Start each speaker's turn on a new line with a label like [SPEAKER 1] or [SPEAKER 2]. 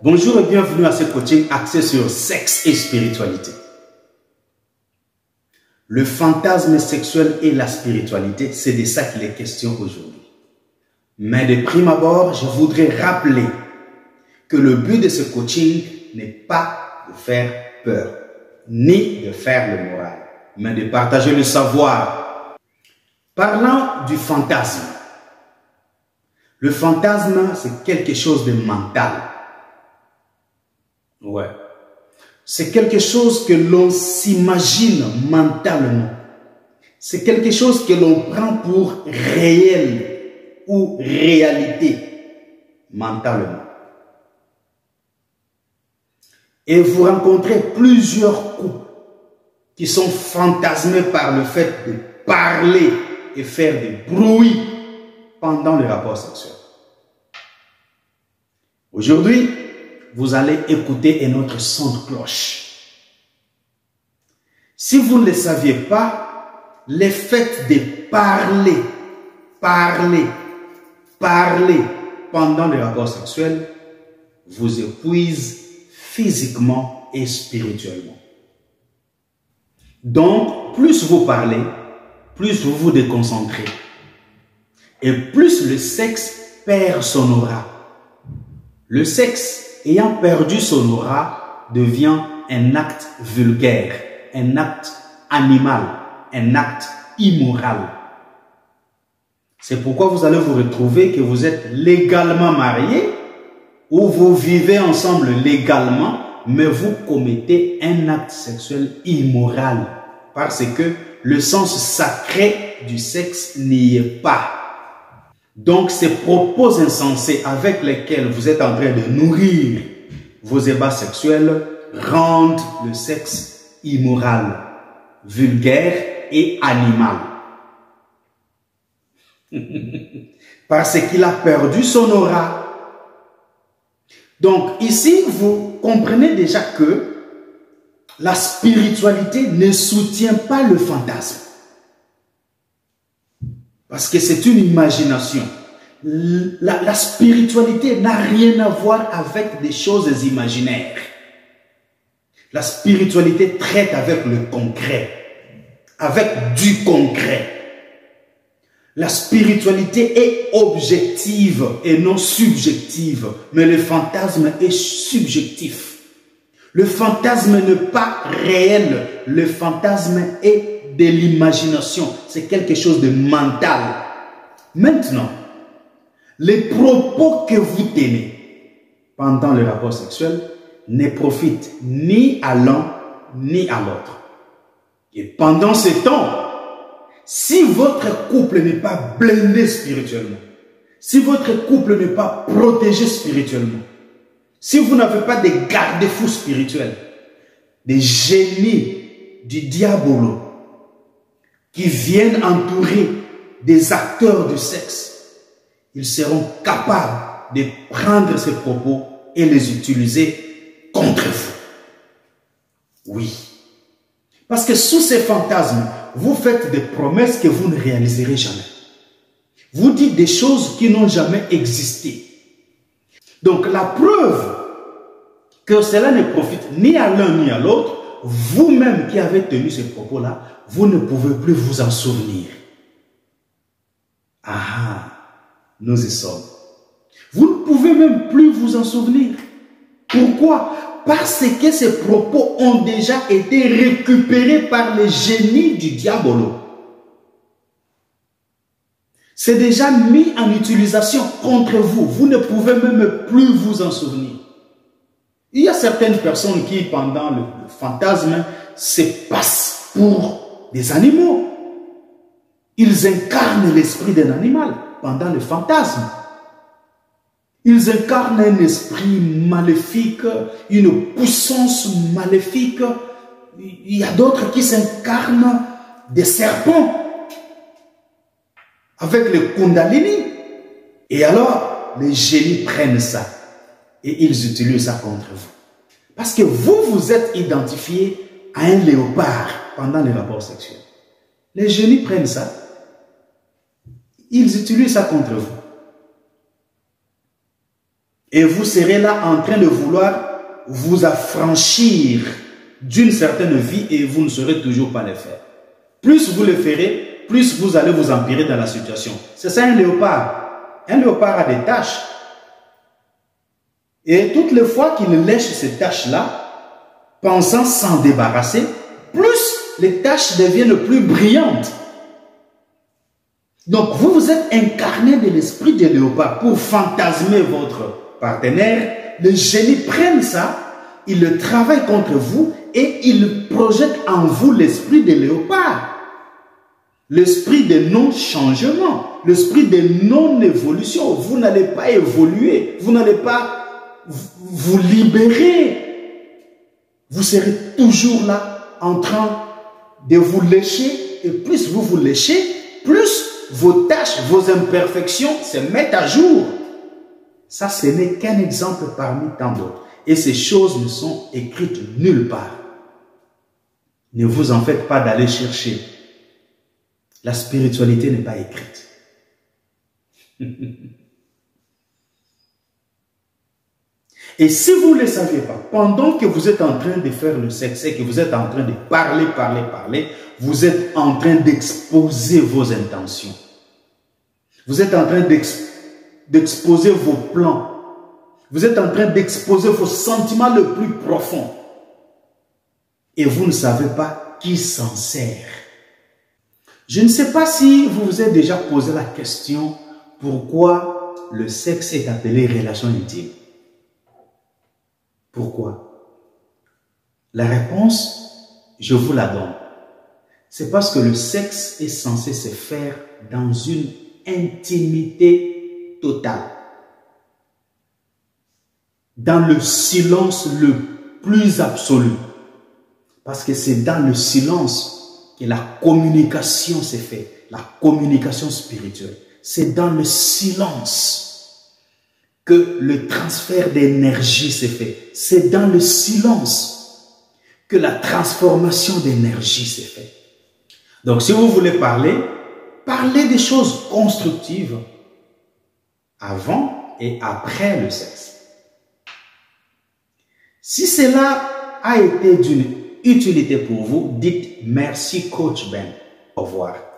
[SPEAKER 1] Bonjour et bienvenue à ce coaching axé sur sexe et spiritualité. Le fantasme sexuel et la spiritualité, c'est de ça qu'il est question aujourd'hui. Mais de prime abord, je voudrais rappeler que le but de ce coaching n'est pas de faire peur, ni de faire le moral, mais de partager le savoir. Parlant du fantasme. Le fantasme, c'est quelque chose de mental. Ouais. C'est quelque chose que l'on s'imagine mentalement. C'est quelque chose que l'on prend pour réel ou réalité mentalement. Et vous rencontrez plusieurs couples qui sont fantasmés par le fait de parler et faire des bruits pendant le rapport sexuel. Aujourd'hui, vous allez écouter un autre son de cloche. Si vous ne le saviez pas, le fait de parler pendant le rapport sexuel vous épuise physiquement et spirituellement. Donc, plus vous parlez, plus vous vous déconcentrez. Et plus le sexe perd son aura. Le sexe ayant perdu son aura devient un acte vulgaire, un acte animal, un acte immoral. C'est pourquoi vous allez vous retrouver que vous êtes légalement mariés ou vous vivez ensemble légalement, mais vous commettez un acte sexuel immoral parce que le sens sacré du sexe n'y est pas. Donc, ces propos insensés avec lesquels vous êtes en train de nourrir vos ébats sexuels rendent le sexe immoral, vulgaire et animal. Parce qu'il a perdu son aura. Donc, ici, vous comprenez déjà que la spiritualité ne soutient pas le fantasme. Parce que c'est une imagination. La spiritualité n'a rien à voir avec des choses imaginaires. La spiritualité traite avec le concret, avec du concret. La spiritualité est objective et non subjective, mais le fantasme est subjectif. Le fantasme n'est pas réel, le fantasme est de l'imagination, c'est quelque chose de mental. Maintenant, les propos que vous tenez pendant le rapport sexuel ne profitent ni à l'un ni à l'autre. Et pendant ce temps, si votre couple n'est pas blindé spirituellement, si votre couple n'est pas protégé spirituellement, si vous n'avez pas des garde-fous spirituels, des génies du diabolo, qui viennent entourer des acteurs du sexe, ils seront capables de prendre ces propos et les utiliser contre vous. Oui. Parce que sous ces fantasmes, vous faites des promesses que vous ne réaliserez jamais. Vous dites des choses qui n'ont jamais existé. Donc la preuve que cela ne profite ni à l'un ni à l'autre, vous-même qui avez tenu ces propos-là, vous ne pouvez plus vous en souvenir. Ah, nous y sommes. Vous ne pouvez même plus vous en souvenir. Pourquoi? Parce que ces propos ont déjà été récupérés par les génies du diabolo. C'est déjà mis en utilisation contre vous. Vous ne pouvez même plus vous en souvenir. Il y a certaines personnes qui, pendant le fantasme, se passent pour des animaux. Ils incarnent l'esprit d'un animal pendant le fantasme. Ils incarnent un esprit maléfique, une puissance maléfique. Il y a d'autres qui s'incarnent des serpents avec le Kundalini. Et alors, les génies prennent ça et ils utilisent ça contre vous. Parce que vous vous êtes identifié à un léopard pendant les rapports sexuels. Les génies prennent ça. Ils utilisent ça contre vous. Et vous serez là en train de vouloir vous affranchir d'une certaine vie et vous ne saurez toujours pas le faire. Plus vous le ferez, plus vous allez vous empirer dans la situation. C'est ça un léopard. Un léopard a des taches. Et toutes les fois qu'il lèche ces taches-là, pensant s'en débarrasser, plus les taches deviennent plus brillantes. Donc vous vous êtes incarné de l'esprit de léopard pour fantasmer votre partenaire. Les génies prennent ça, ils le travaillent contre vous et ils projettent en vous l'esprit de léopard. L'esprit de non-changement, l'esprit de non-évolution. Vous n'allez pas évoluer, vous n'allez pas vous libérer. Vous serez toujours là en train de vous lécher et plus vous vous léchez, plus vos tâches, vos imperfections se mettent à jour. Ça, ce n'est qu'un exemple parmi tant d'autres. Et ces choses ne sont écrites nulle part. Ne vous en faites pas d'aller chercher. La spiritualité n'est pas écrite. Et si vous ne le savez pas, pendant que vous êtes en train de faire le sexe et que vous êtes en train de parler, vous êtes en train d'exposer vos intentions. Vous êtes en train d'exposer vos plans. Vous êtes en train d'exposer vos sentiments les plus profonds. Et vous ne savez pas qui s'en sert. Je ne sais pas si vous vous êtes déjà posé la question pourquoi le sexe est appelé relation intime. Pourquoi? La réponse, je vous la donne. C'est parce que le sexe est censé se faire dans une intimité totale. Dans le silence le plus absolu. Parce que c'est dans le silence que la communication s'est faite. La communication spirituelle. C'est dans le silence que le transfert d'énergie s'est fait. C'est dans le silence que la transformation d'énergie s'est faite. Donc, si vous voulez parler, parlez des choses constructives avant et après le sexe. Si cela a été d'une utilité pour vous, dites merci Coach Ben. Au revoir.